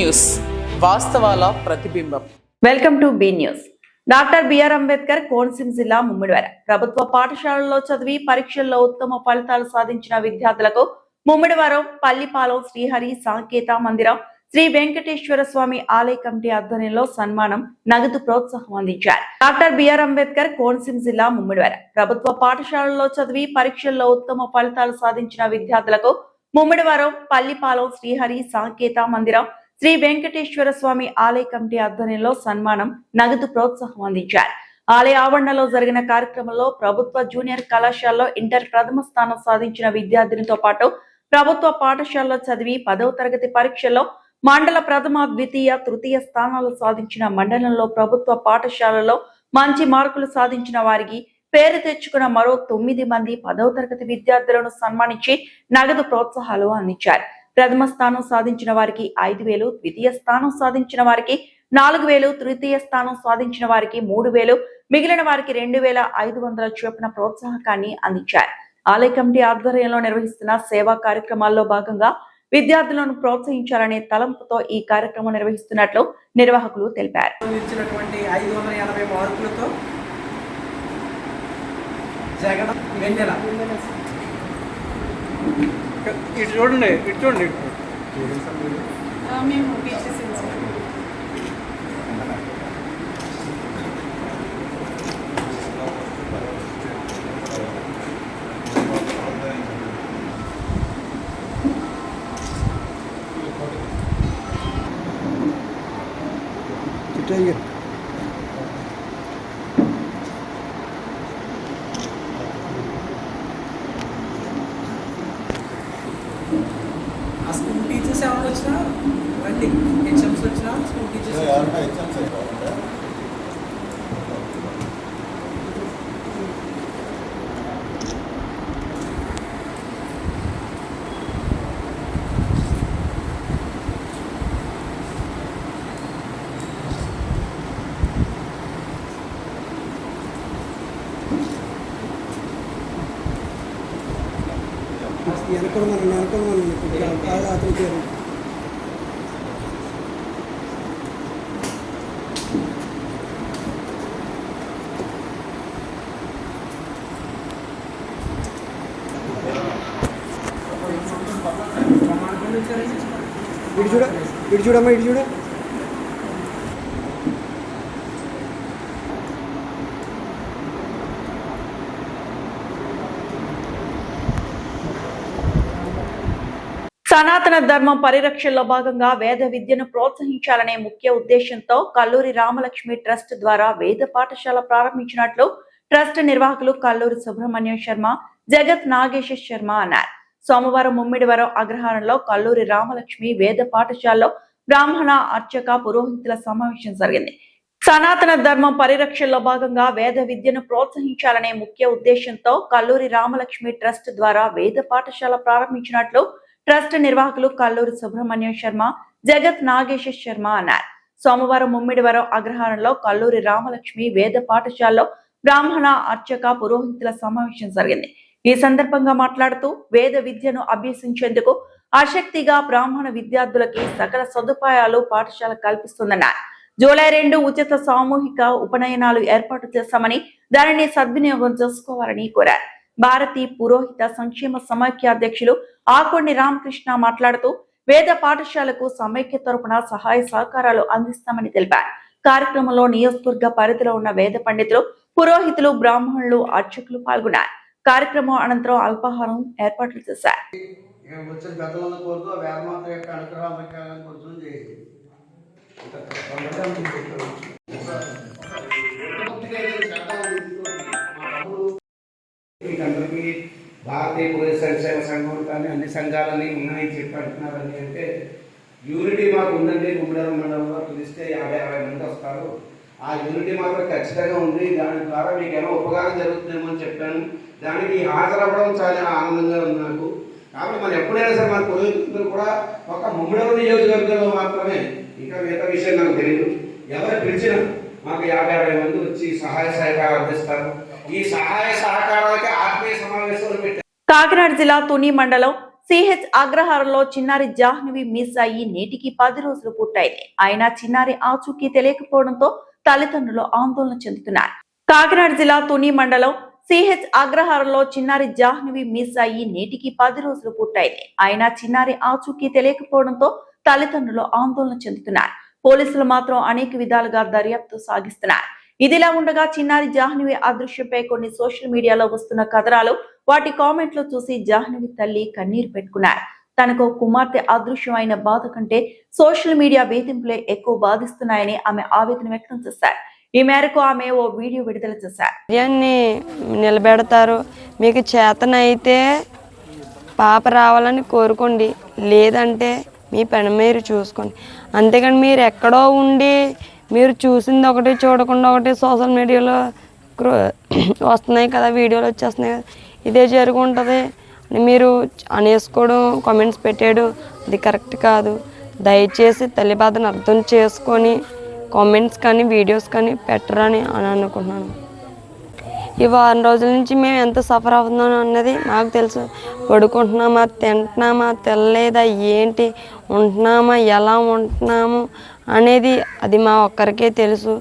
News వాస్తవాల ప్రతిబింబం. Welcome to B news. Doctor B R Ambedkar Konaseema జిల్లా ముమ్మిడివరం ప్రభుత్వ పాఠశాలలో చదివి పరీక్షల్లో ఉత్తమ ఫలితాలు సాధించిన విద్యార్థులకు ముమ్మిడివరం పల్లిపాలెం శ్రీహరి సాంకేత మందిరం శ్రీ వెంకటేశ్వర స్వామి ఆలయ కమిటీ ఆధ్వర్యంలో సన్మానం, నగదు ప్రోత్సాహం అందించారు. డాక్టర్ బిఆర్ అంబేద్కర్ కోనసీమ జిల్లా ముమ్మిడివరం ప్రభుత్వ పాఠశాలలో చదివి పరీక్షల్లో ఉత్తమ ఫలితాలు సాధించిన విద్యార్థులకు ముమ్మిడివరం పల్లిపాలెం శ్రీహరి సాంకేత మందిరం శ్రీ వెంకటేశ్వర స్వామి ఆలయ కమిటీ ఆధ్వర్యంలో సన్మానం, నగదు ప్రోత్సాహం అందించారు. ఆలయ ఆవరణలో జరిగిన కార్యక్రమంలో ప్రభుత్వ జూనియర్ కళాశాలలో ఇంటర్ ప్రథమ స్థానం సాధించిన విద్యార్థినితో పాటు ప్రభుత్వ పాఠశాలలో చదివి 10వ తరగతి పరీక్షల్లో మండల ప్రథమ, ద్వితీయ, తృతీయ స్థానాలు సాధించిన, మండలంలో ప్రభుత్వ పాఠశాలలో మంచి మార్కులు సాధించిన వారికి పేరు తెచ్చుకున్న మరో 9 మంది 10వ తరగతి విద్యార్థులను సన్మానించి నగదు ప్రోత్సాహాలు అందించారు. ప్రథమ స్థానం సాధించిన వారికి 5,000, ద్వితీయ స్థానం సాధించిన వారికి 4,000, తృతీయ స్థానం సాధించిన వారికి 3,000, మిగిలిన వారికి 2,500 చొప్పున ప్రోత్సాహకాన్ని అందించారు. ఆలయ కమిటీ ఆధ్వర్యంలో నిర్వహిస్తున్న సేవా కార్యక్రమాల్లో భాగంగా విద్యార్థులను ప్రోత్సహించాలనే తలంపుతో ఈ కార్యక్రమం నిర్వహిస్తున్నట్లు నిర్వాహకులు తెలిపారు. ఇటు చూడండి, ఇటు చూడండి. స్కూల్ టీచర్స్ ఎవరు వచ్చినా రండి, హెచ్ఎంస్ వచ్చినా స్కూల్ టీచర్స్ అతనికి ఇటు చూడమ్మా, ఇటు చూడ. సనాతన ధర్మం పరిరక్షణలో భాగంగా వేద విద్యను ప్రోత్సహించాలనే ముఖ్య ఉద్దేశంతో కల్లూరి రామలక్ష్మి ట్రస్ట్ ద్వారా వేద పాఠశాల ప్రారంభించినట్లు ట్రస్ట్ నిర్వాహకులు కల్లూరి సుబ్రహ్మణ్యం శర్మ, జగత్ నాగేశ శర్మ అన్నారు. సోమవారం ముమ్మిడివరం అగ్రహారంలో కల్లూరి రామలక్ష్మి వేద పాఠశాలలో బ్రాహ్మణ, అర్చక, పురోహితుల సమావేశం జరిగింది. సనాతన ధర్మం పరిరక్షణలో భాగంగా వేద విద్యను ప్రోత్సహించాలనే ముఖ్య ఉద్దేశంతో కల్లూరి రామలక్ష్మి ట్రస్ట్ ద్వారా వేద పాఠశాల ప్రారంభించినట్లు ట్రస్ట్ నిర్వాహకులు కల్లూరి సుబ్రహ్మణ్యం శర్మ, జగత్ నాగేశ శర్మ అన్నారు. సోమవారం ముమ్మిడివరం అగ్రహారంలో కల్లూరి రామలక్ష్మి వేద పాఠశాలలో బ్రాహ్మణ, అర్చక, పురోహితుల సమావేశం జరిగింది. ఈ సందర్భంగా మాట్లాడుతూ వేద విద్యను అభ్యసించేందుకు ఆసక్తిగా బ్రాహ్మణ విద్యార్థులకి సకల సదుపాయాలు పాఠశాల కల్పిస్తుందన్నారు. జూలై 2 ఉచిత సామూహిక ఉపనయనాలు ఏర్పాటు చేశామని, దానిని సద్వినియోగం చేసుకోవాలని కోరారు. భారతీ పురోహిత సంక్షేమ సమైక్య అధ్యక్షులు ఆకొండి రామకృష్ణ మాట్లాడుతూ వేద పాఠశాలకు సమైక్య తరపున సహాయ సహకారాలు అందిస్తామని తెలిపారు. కార్యక్రమంలో నియోజకవర్గ పరిధిలో ఉన్న వేద పండితులు, పురోహితులు, బ్రాహ్మణులు, అర్చకులు పాల్గొన్నారు. కార్యక్రమం అనంతరం అల్పాహారం ఏర్పాట్లు చేశారు. అందరికీ భారతీయ పోలీస్ సంక్షేమ సంఘం కానీ అన్ని సంఘాలని ఉన్నాయి చెప్పి అంటున్నారని అంటే యూనిటీ మాకు ఉందండి. ముమ్మిడివరం మండలంలో పిలిస్తే 50-60 మంది వస్తారు. ఆ యూనిటీ మాత్రం ఖచ్చితంగా ఉంది. దాని ద్వారా మీకు ఏమో ఉపకారం జరుగుతుందేమో అని చెప్పాను. దానికి హాజరవ్వడం చాలా ఆనందంగా ఉంది నాకు. కాబట్టి మనం ఎప్పుడైనా సరే మన పురోహితులు కూడా ఒక ముమ్మిడివరం నియోజకవర్గంలో మాత్రమే, ఇంకా మిగతా విషయం నాకు తెలియదు. ఎవరు పిలిచినా మాకు 50-60 మంది వచ్చి సహాయ సహకారం అందిస్తారు. ఈ సహాయ సహకారాలకి ఆత్మీయ సమావేశాలు పెట్టారు. కాకినాడ జిల్లా తుని మండలం సిహెచ్ అగ్రహారంలో చిన్నారి జాహ్నవి మిస్ అయ్యి నేటికి 10 రోజులు పూర్తయింది. అయినా చిన్నారి ఆచూకీ తెలియకపోవడంతో తల్లిదండ్రులు ఆందోళన చెందుతున్నారు. కాకినాడ జిల్లా తుని మండలం సిహెచ్ అగ్రహారంలో చిన్నారి జాహ్నవి మిస్ అయ్యి నేటికి 10 రోజులు పూర్తయింది. అయినా చిన్నారి ఆచూకీ తెలియకపోవడంతో తల్లిదండ్రులు ఆందోళన చెందుతున్నారు. పోలీసులు మాత్రం అనేక విధాలుగా దర్యాప్తు సాగిస్తున్నారు. ఇదిలా ఉండగా చిన్నారి జాహ్నవి అదృశ్యంపై కొన్ని సోషల్ మీడియాలో వస్తున్న కథనాలు, వాటి కామెంట్లు చూసి జాహ్నవి తల్లి కన్నీరు పెట్టుకున్నారు. తనకు కుమార్తె అదృశ్యం అయిన బాధ కంటే సోషల్ మీడియా వేధింపులే ఎక్కువ బాధిస్తున్నాయని ఆమె ఆవేదన వ్యక్తం చేశారు. ఈ మేరకు ఆమె ఓ వీడియో విడుదల చేశారు. నిలబెడతారు, మీకు చేతనైతే పాప రావాలని కోరుకోండి, లేదంటే మీ పని మీరు చూసుకోండి. అంతేకాని మీరు ఎక్కడో ఉండి మీరు చూసింది ఒకటి చూడకుండా ఒకటి సోషల్ మీడియాలో వస్తున్నాయి కదా, వీడియోలు వచ్చేస్తున్నాయి కదా, ఇదే జరుగుంటుంది మీరు అనేసుకోవడం, కామెంట్స్ పెట్టాడు, అది కరెక్ట్ కాదు. దయచేసి తల్లి బాధను అర్థం చేసుకొని కామెంట్స్ కానీ వీడియోస్ కానీ పెట్టరని అనుకుంటున్నాను. ఈ వారం రోజుల నుంచి మేము ఎంత సఫర్ అవుతున్నాం అన్నది మాకు తెలుసు. పడుకుంటున్నామా, తింటున్నామా, తెల్లలేదా, ఏంటి ఉంటున్నామా, ఎలా ఉంటున్నాము అనేది అది మా ఒక్కరికే తెలుసు.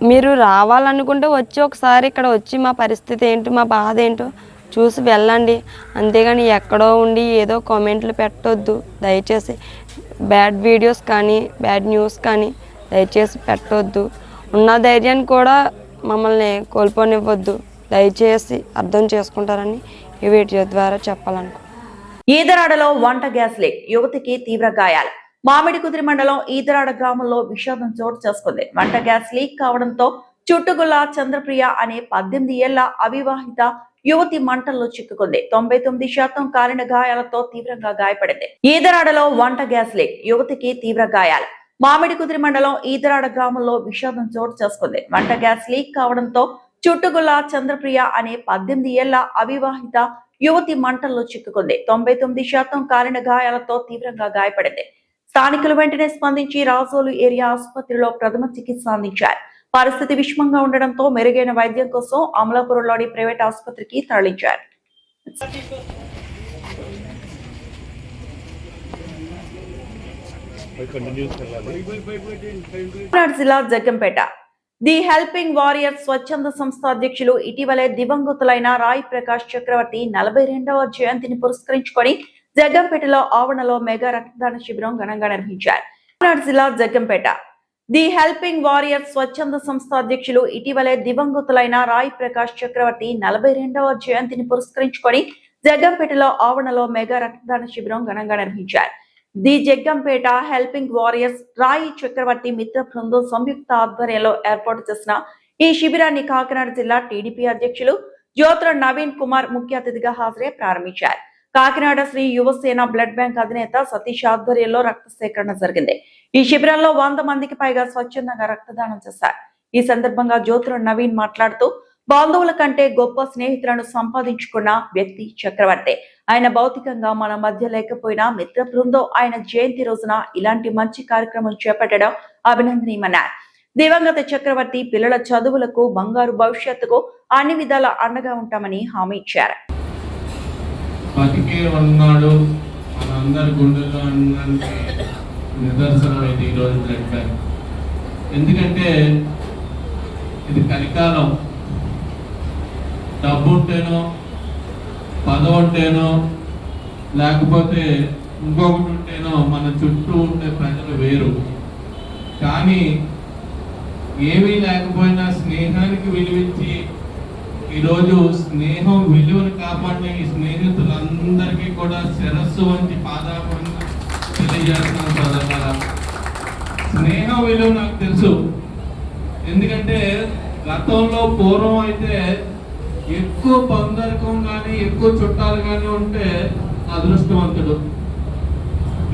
మీరు రావాలనుకుంటే వచ్చి ఒకసారి ఇక్కడ వచ్చి మా పరిస్థితి ఏంటో, మా బాధ ఏంటో చూసి వెళ్ళండి. అంతేగాని ఎక్కడో ఉండి ఏదో కామెంట్లు పెట్టొద్దు. దయచేసి బ్యాడ్ వీడియోస్ కానీ బ్యాడ్ న్యూస్ కానీ దయచేసి పెట్టొద్దు. ఉన్న ధైర్యాన్ని కూడా మమ్మల్ని కోల్పోనివ్వద్దు. దయచేసి అర్థం చేసుకుంటారని ఈ వీడియో ద్వారా చెప్పాలనుకుంటున్నాను. ఈదరాడలో వంట గ్యాస్ లీక్, యువతికి తీవ్ర గాయాలు. మామిడికుదిరి మండలం ఈదరాడ గ్రామంలో విషాదం చోటు చేసుకుంది. వంట గ్యాస్ లీక్ కావడంతో చుట్టుగుల్ల చంద్రప్రియ అనే 18 ఏళ్ల అవివాహిత యువతి మంటల్లో చిక్కుకుంది. 99% కాలిన గాయాలతో తీవ్రంగా గాయపడింది. ఈదరాడలో వంట గ్యాస్ లీక్, యువతికి తీవ్ర గాయాలు. మామిడికుదిరి మండలం ఈదరాడ గ్రామంలో విషాదం చోటు చేసుకుంది. వంట గ్యాస్ లీక్ కావడంతో చుట్టుగుల్ల చంద్రప్రియ అనే 18 ఏళ్ల అవివాహిత యువతి మంటల్లో చిక్కుకుంది. 99% కాలిన గాయాలతో తీవ్రంగా గాయపడింది. స్థానికులు వెంటనే స్పందించి రాజోలు ఏరియా ఆసుపత్రిలో ప్రథమ చికిత్స అందించారు. పరిస్థితి విషమంగా ఉండడంతో మెరుగైన వైద్యం కోసం అమలాపురంలోని ప్రైవేట్ ఆసుపత్రికి తరలించారు. జిల్లా జగ్గంపేట ది హెల్పింగ్ వారియర్స్ స్వచ్ఛంద సంస్థ అధ్యక్షులు ఇటీవలే దివంగతులైన రాయ్ ప్రకాష్ చక్రవర్తి 42వ జయంతిని పురస్కరించుకొని జగ్గంపేటలో ఆవరణలో మెగా రక్తదాన శిబిరం ఘనంగా నిర్వహించారు. జిల్లా జగ్గంపేట ది హెల్పింగ్ వారియర్స్ స్వచ్ఛంద సంస్థ అధ్యక్షులు ఇటీవలే దివంగతులైన రాయ్ ప్రకాష్ చక్రవర్తి 42వ జయంతిని పురస్కరించుకొని జగ్గంపేటలో ఆవరణలో మెగా రక్తదాన శిబిరం ఘనంగా నిర్వహించారు. ది జగ్గంపేట హెల్పింగ్ వారియర్స్ రాయి చక్రవర్తి మిత్ర బృందం సంయుక్త ఆధ్వర్యంలో ఏర్పాటు చేసిన ఈ శిబిరాన్ని కాకినాడ జిల్లా టీడీపీ అధ్యక్షులు జ్యోతుల నవీన్ కుమార్ ముఖ్య అతిథిగా హాజరై ప్రారంభించారు. కాకినాడ శ్రీ యువసేన బ్లడ్ బ్యాంక్ అధినేత సతీష్ ఆధ్వర్యంలో రక్త సేకరణ జరిగింది. ఈ శిబిరంలో 100 మందికి పైగా స్వచ్ఛందంగా రక్తదానం చేశారు. ఈ సందర్భంగా జ్యోతుల నవీన్ మాట్లాడుతూ, బంధువుల కంటే గొప్ప స్నేహితులను సంపాదించుకున్న వ్యక్తి చక్రవర్తి. ఆయన భౌతికంగా మన మధ్య లేకపోయినా మిత్ర బృందం ఆయన జయంతి రోజున ఇలాంటి మంచి కార్యక్రమం చేపట్టడం అభినందనీయమన్నారు. దివంగత చక్రవర్తి పిల్లల చదువులకు, బంగారు భవిష్యత్తుకు అన్ని విధాల అండగా ఉంటామని హామీ ఇచ్చారు. బతికే ఉన్నాడు, మన అందరి గుండెల్లో నిదర్శనం అయితే ఈరోజు బ్లడ్ బ్యాంక్. ఎందుకంటే ఇది కలికాలం. డబ్బు ఉంటేనో, పదవి ఉంటేనో, లేకపోతే ఇంకొకటి ఉంటేనో మన చుట్టూ ఉండే ప్రజలు వేరు. కానీ ఏమీ లేకపోయినా స్నేహానికి విలువించి ఈరోజు స్నేహం విలువను కాపాడిన ఈ స్నేహితులందరికీ కూడా శిరస్సు వంచి పాదాపం తెలియజేస్తున్నాను సోదరులారా. స్నేహం విలువ నాకు తెలుసు. ఎందుకంటే గతంలో పూర్వం అయితే ఎక్కువ బంధుత్వం కానీ ఎక్కువ చుట్టాలు కానీ ఉంటే అదృష్టవంతుడు.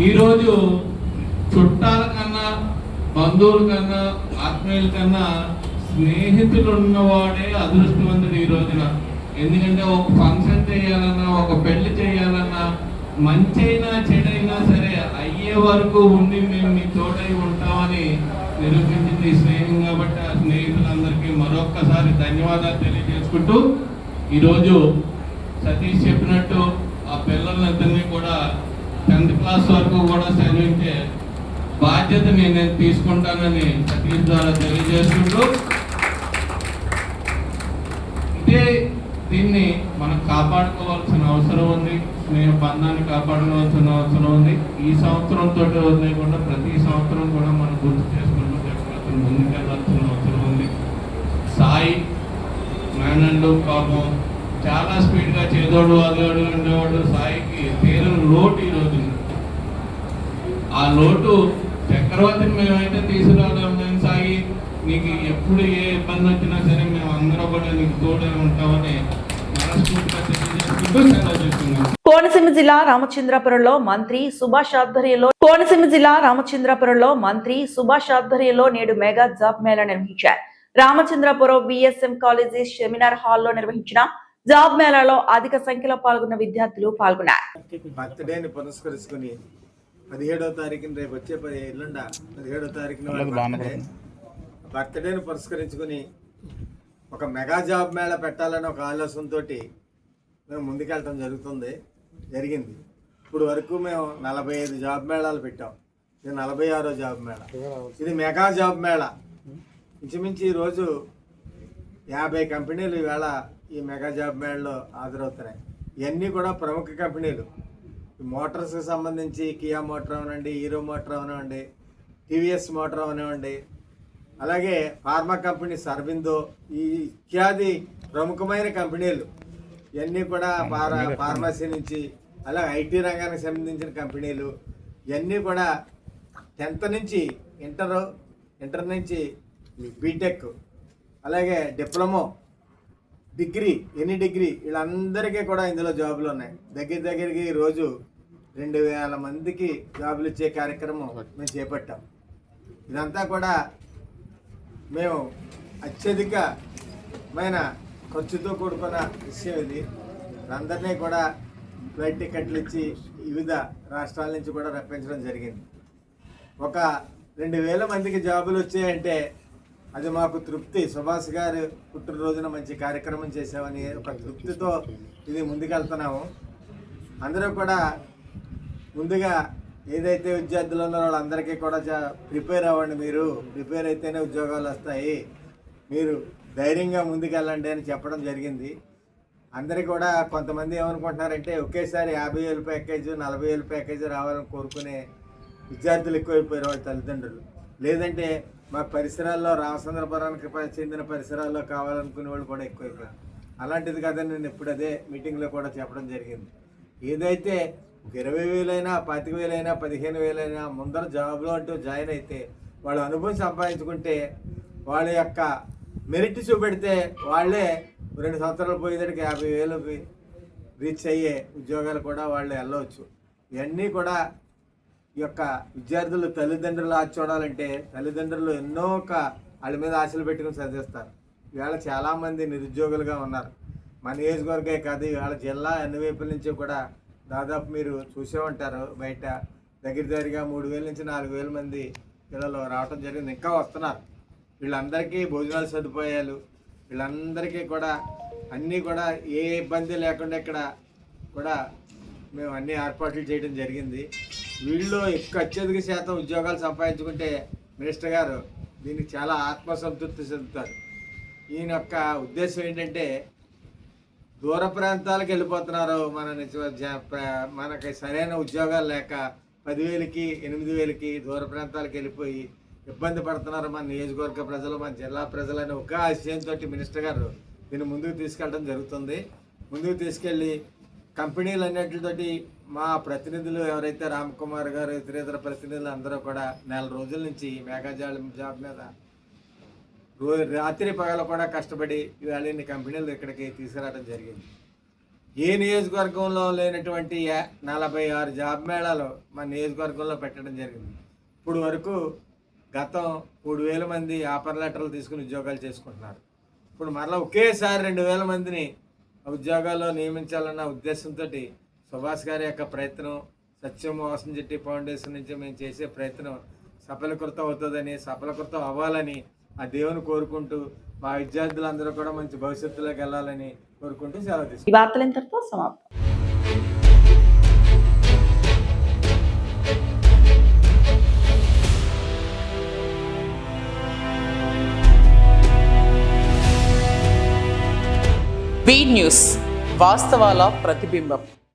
ఈరోజు చుట్టాల కన్నా, బంధువుల కన్నా, ఆత్మీయుల కన్నా స్నేహితులు ఉన్నవాడే అదృష్టవంతుడు ఈ రోజున. ఎందుకంటే ఒక ఫంక్షన్ చేయాలన్నా, ఒక పెళ్లి చేయాలన్నా, మంచైనా చెడైనా సరే అయ్యే వరకు ఉండి మేము మీ తోడై ఉంటామని నిరూపించింది స్నేహం. కాబట్టి ఆ స్నేహితులందరికీ మరొక్కసారి ధన్యవాదాలు తెలియజేసుకుంటూ, ఈరోజు సతీష్ చెప్పినట్టు ఆ పిల్లలందరినీ కూడా 10th క్లాస్ వరకు కూడా చదివించే బాధ్యత నేను తీసుకుంటానని సతీష్ ద్వారా తెలియజేసుకుంటూ, దీన్ని మనం కాపాడుకోవాల్సిన అవసరం ఉంది, స్నేహ బంధాన్ని కాపాడుకోవాల్సిన అవసరం ఉంది. ఈ సంవత్సరంతో వదిలేకుండా ప్రతి సంవత్సరం కూడా మనం గుర్తు చేసుకుంటూ ముందుకెళ్ళాల్సిన అవసరం ఉంది. సాయి మేనండు పాపం చాలా స్పీడ్గా చేదోడు అదోడు ఉండేవాడు. సాయికి తీరని లోటు ఈరోజు ఉంది. ఆ లోటు చక్రవర్తిని మేమైతే తీసుకురావడం నేను సాయి, నీకు ఎప్పుడు ఏ ఇబ్బంది వచ్చినా సరే మేము అందరూ కూడా నీకు తోడే ఉంటామని మనస్ఫూర్తిగా తెలియజేసుకుంటూ సెలవు చేస్తున్నాం. కోనసీమ జిల్లా రామచంద్రపురంలో మంత్రి సుభాష్ ఆధ్వర్యంలో నేడు మెగా జాబ్ మేళా నిర్వహించారు. రామచంద్రపురం బిఎస్ఎం కాలేజీ సెమినార్ హాల్లో నిర్వహించిన జాబ్ మేళాలో అధిక సంఖ్యలో పాల్గొన్న విద్యార్థులు పాల్గొన్నారు. బర్త్డేని పురస్కరించుకుని 17వ తారీఖున రేపు వచ్చే 17వ తారీఖున బర్త్డేని పురస్కరించుకుని ఒక మెగా జాబ్ మేళా పెట్టాలని ఒక ఆలోచనతో మేము ముందుకెళ్ళటం జరిగింది. ఇప్పుడు వరకు మేము 45 జాబ్ మేళాలు పెట్టాం. ఇది 46వ జాబ్ మేళా. ఇది మెగా జాబ్ మేళా. ఇంచుమించి ఈరోజు 50 కంపెనీలు ఈవేళ ఈ మెగా జాబ్ మేళలో హాజరవుతున్నాయి. ఇవన్నీ కూడా ప్రముఖ కంపెనీలు. మోటార్స్కి సంబంధించి కియా మోటార్ అవనండి, హీరో మోటార్ అవనివ్వండి, టీవీఎస్ మోటార్ అవనివ్వండి, అలాగే ఫార్మా కంపెనీ అరబిందో, ఈ ఇత్యాది ప్రముఖమైన కంపెనీలు ఇవన్నీ కూడా ఫార్మసీ నుంచి అలాగే ఐటీ రంగానికి సంబంధించిన కంపెనీలు ఇవన్నీ కూడా 10th నుంచి ఇంటర్ నుంచి బీటెక్, అలాగే డిప్లొమో, డిగ్రీ, ఎనీ డిగ్రీ, వీళ్ళందరికీ కూడా ఇందులో జాబులు ఉన్నాయి. దగ్గరికి ఈరోజు 2000 మందికి జాబులు ఇచ్చే కార్యక్రమం మేము చేపట్టాం. ఇదంతా కూడా మేము అత్యధికమైన ఖర్చుతో కూడుకున్న విషయం ఇది. అందరినీ కూడా ఫ్లైట్ టికెట్లు ఇచ్చి వివిధ రాష్ట్రాల నుంచి కూడా రప్పించడం జరిగింది. ఒక 2000 మందికి జాబులు వచ్చాయంటే అది మాకు తృప్తి. సుభాష్ గారు పుట్టినరోజున మంచి కార్యక్రమం చేసామని ఒక తృప్తితో ఇది ముందుకెళ్తున్నాము. అందరూ కూడా ముందుగా ఏదైతే విద్యార్థులు ఉన్నారో వాళ్ళందరికీ కూడా ప్రిపేర్ అవ్వండి. మీరు ప్రిపేర్ అయితేనే ఉద్యోగాలు వస్తాయి, మీరు ధైర్యంగా ముందుకెళ్ళండి అని చెప్పడం జరిగింది. అందరికీ కూడా కొంతమంది ఏమనుకుంటున్నారంటే ఒకేసారి 50,000 ప్యాకేజీ 40,000 ప్యాకేజీ రావాలని కోరుకునే విద్యార్థులు ఎక్కువైపోయారు వాళ్ళ తల్లిదండ్రులు. లేదంటే మా పరిసరాల్లో రామచంద్రపురానికి చెందిన పరిసరాల్లో కావాలనుకునే వాళ్ళు కూడా ఎక్కువైపోయారు. అలాంటిది కదని నేను ఇప్పుడు అదే మీటింగ్లో కూడా చెప్పడం జరిగింది. ఏదైతే 20,000 అయినా 25,000 అయినా 15,000 అయినా ముందర జాబ్లో అంటూ జాయిన్ అయితే వాళ్ళు అనుభవం సంపాదించుకుంటే వాళ్ళ యొక్క మెరిట్ చూపెడితే వాళ్ళే 2 సంవత్సరాలు పోయేదానికి 50,000 రీచ్ అయ్యే ఉద్యోగాలు కూడా వాళ్ళు వెళ్ళవచ్చు. ఇవన్నీ కూడా ఈ యొక్క విద్యార్థులు తల్లిదండ్రులు ఆశ చూడాలంటే తల్లిదండ్రులు ఎన్నో వాళ్ళ మీద ఆశలు పెట్టుకుని చదివిస్తారు. ఇవాళ చాలామంది నిరుద్యోగులుగా ఉన్నారు. మన నియోజకవర్గే కాదు, ఇవాళ జిల్లా అన్ని వైపుల నుంచి కూడా దాదాపు మీరు చూసే ఉంటారు. బయట దగ్గరగా 3,000 నుంచి 4,000 మంది పిల్లలు రావడం జరిగింది. ఇంకా వస్తున్నారు. వీళ్ళందరికీ భోజనాల సదుపాయాలు, వీళ్ళందరికీ కూడా అన్నీ కూడా ఏ ఇబ్బంది లేకుండా ఇక్కడ కూడా మేము అన్ని ఏర్పాట్లు చేయడం జరిగింది. వీళ్ళు అత్యధిక శాతం ఉద్యోగాలు సంపాదించుకుంటే మినిస్టర్ గారు దీనికి చాలా ఆత్మసంతృప్తి చెందుతారు. ఈయన యొక్క ఉద్దేశం ఏంటంటే దూర ప్రాంతాలకు వెళ్ళిపోతున్నారు, మనకి సరైన ఉద్యోగాలు లేక 10,000కి 8,000కి దూర ప్రాంతాలకు వెళ్ళిపోయి ఇబ్బంది పడుతున్నారు మన నియోజకవర్గ ప్రజలు, మన జిల్లా ప్రజలు అని ఒక ఆశయంతో మినిస్టర్ గారు దీన్ని ముందుకు తీసుకెళ్ళడం జరుగుతుంది. ముందుకు తీసుకెళ్ళి కంపెనీలు అన్నిటితోటి మా ప్రతినిధులు ఎవరైతే రామ్కుమార్ గారు ఇతర ప్రతినిధులు అందరూ కూడా 4 రోజుల నుంచి మెగా జాబ్ మీద రాత్రి పగలు కూడా కష్టపడి ఇవాళ ఇన్ని కంపెనీలు ఇక్కడికి తీసుకురావడం జరిగింది. ఏ నియోజకవర్గంలో లేనటువంటి 46 జాబ్ మేళాలు మన నియోజకవర్గంలో పెట్టడం జరిగింది. ఇప్పుడు వరకు గతం 3,000 మంది ఆఫర్ లెటర్లు తీసుకుని ఉద్యోగాలు చేసుకుంటున్నారు. ఇప్పుడు మరలా ఒకేసారి 2,000 మందిని ఉద్యోగాల్లో నియమించాలన్న ఉద్దేశంతో సుభాష్ గారి యొక్క ప్రయత్నం, సత్యం వాసన్ జెట్టి ఫౌండేషన్ నుంచి మేము చేసే ప్రయత్నం సఫలీకృతం అవ్వాలని ఆ దేవుని కోరుకుంటూ మా విద్యార్థులందరూ కూడా మంచి భవిష్యత్తులోకి వెళ్ళాలని కోరుకుంటూ సెలవు తీసుకుంటాం. ఈ వార్తలు ఇంతటితో సమాప్తం. బి న్యూస్ వాస్తవాల ప్రతిబింబం.